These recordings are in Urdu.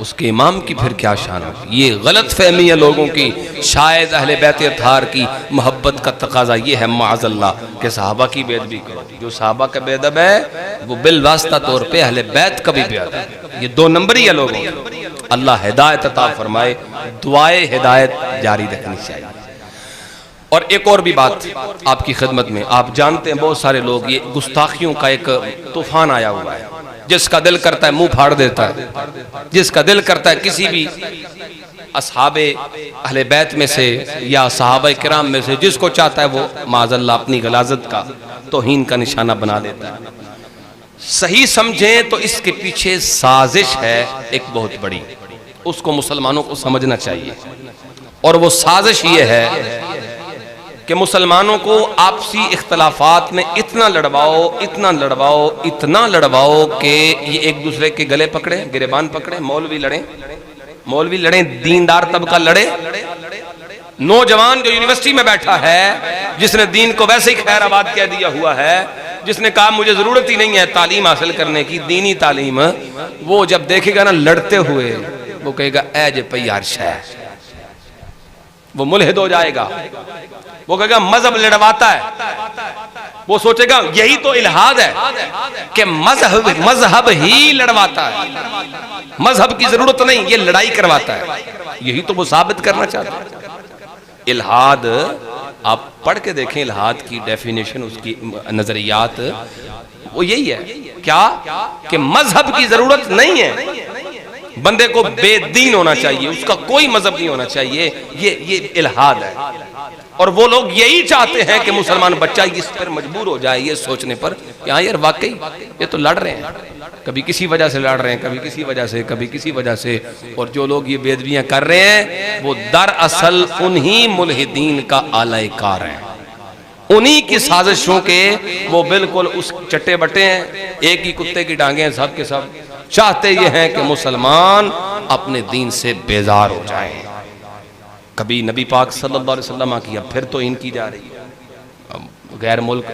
اس کے امام کی پھر کیا شان ہوگی؟ یہ غلط فہمی ہے لوگوں کی، شاید اہل بیت اطہار کی محبت کا تقاضا یہ ہے معاذ اللہ کہ صحابہ کی بے ادبی کرو۔ جو صحابہ کا بے ادب ہے وہ بالواسطہ طور پہ اہل بیت کا بھی بے ادب ہے۔ یہ دو نمبری ہے لوگوں کی۔ اللہ ہدایت عطا فرمائے، دعائے ہدایت جاری رکھنی چاہیے۔ اور ایک اور بھی بات آپ کی خدمت میں، آپ جانتے ہیں بہت سارے لوگ یہ گستاخیوں کا ایک طوفان آیا ہوا ہے، جس کا دل کرتا ہے منہ پھاڑ دیتا ہے، جس کا دل کرتا ہے کسی بھی اصحاب اہل بیت میں سے یا صحابہ کرام میں سے جس کو چاہتا ہے وہ معاذ اللہ اپنی غلاظت کا توہین کا نشانہ بنا دیتا ہے۔ صحیح سمجھیں تو اس کے پیچھے سازش ہے ایک بہت بڑی، اس کو مسلمانوں کو سمجھنا چاہیے، اور وہ سازش یہ ہے کہ مسلمانوں کو آپسی اختلافات میں اتنا لڑواؤ اتنا لڑواؤ اتنا لڑواؤ کہ یہ ایک دوسرے کے گلے پکڑے، گریبان پکڑے، مولوی لڑیں، دیندار طبقہ لڑے، نوجوان جو یونیورسٹی میں بیٹھا ہے جس نے دین کو ویسے ہی خیر آباد کہہ دیا ہوا ہے، جس نے کہا مجھے ضرورت ہی نہیں ہے تعلیم حاصل کرنے کی، دینی تعلیم، وہ جب دیکھے گا نا لڑتے ہوئے وہ کہے گا اے جے پئی عرش ہے، وہ ملحد ہو جائے گا، وہ کہے گا مذہب لڑواتا ہے، وہ سوچے گا یہی تو الہاد ہے کہ مذہب ہی لڑواتا ہے، مذہب کی ضرورت نہیں، یہ لڑائی کرواتا ہے، یہی تو وہ ثابت کرنا چاہتا ہے۔ الہاد آپ پڑھ کے دیکھیں، الہاد کی ڈیفینیشن، اس کی نظریات وہ یہی ہے کیا کہ مذہب کی ضرورت نہیں ہے، بندے کو بے دین ہونا چاہیے، اس کا کوئی مذہب نہیں ہونا چاہیے، یہ الہاد ہے۔ اور وہ لوگ یہی چاہتے ہیں کہ مسلمان بچہ اس پر مجبور ہو جائے یہ سوچنے پر کہ ہاں یار واقعی یہ تو لڑ رہے ہیں، کبھی کسی وجہ سے لڑ رہے ہیں، کبھی کسی وجہ سے، کبھی کسی وجہ سے، اور جو لوگ یہ بے ادبیاں کر رہے ہیں وہ دراصل انہی ملحدین کا آلہ کار ہیں، انہی کی سازشوں کے وہ بالکل اس چٹے بٹے ہیں، ایک ہی کتے کی ڈانگیں ہیں سب کے سب، چاہتے یہ ہیں کہ مسلمان اپنے دین سے بیزار ہو جائیں۔ کبھی نبی پاک صلی اللہ علیہ وسلم کی، اب پھر تو ان کی جا رہی ہے، غیر ملک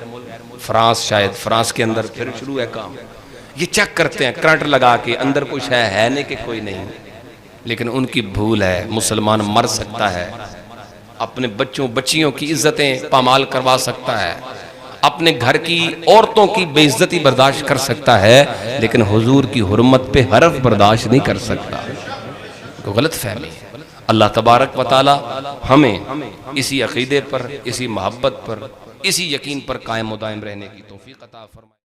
فرانس، شاید فرانس کے اندر پھر شروع ہے کام، یہ چیک کرتے ہیں کرنٹ لگا کے اندر کچھ ہے نہیں کہ کوئی نہیں، لیکن ان کی بھول ہے، مسلمان مر سکتا ہے، اپنے بچوں بچیوں کی عزتیں پامال کروا سکتا ہے، اپنے گھر کی عورتوں کی بے عزتی برداشت کر سکتا ہے، لیکن حضور کی حرمت پہ حرف برداشت نہیں کر سکتا، تو غلط فہمی ہے۔ اللہ تبارک و تعالی ہمیں اسی عقیدے پر، اسی محبت پر، اسی یقین پر قائم و دائم رہنے کی توفیق عطا فرمائے۔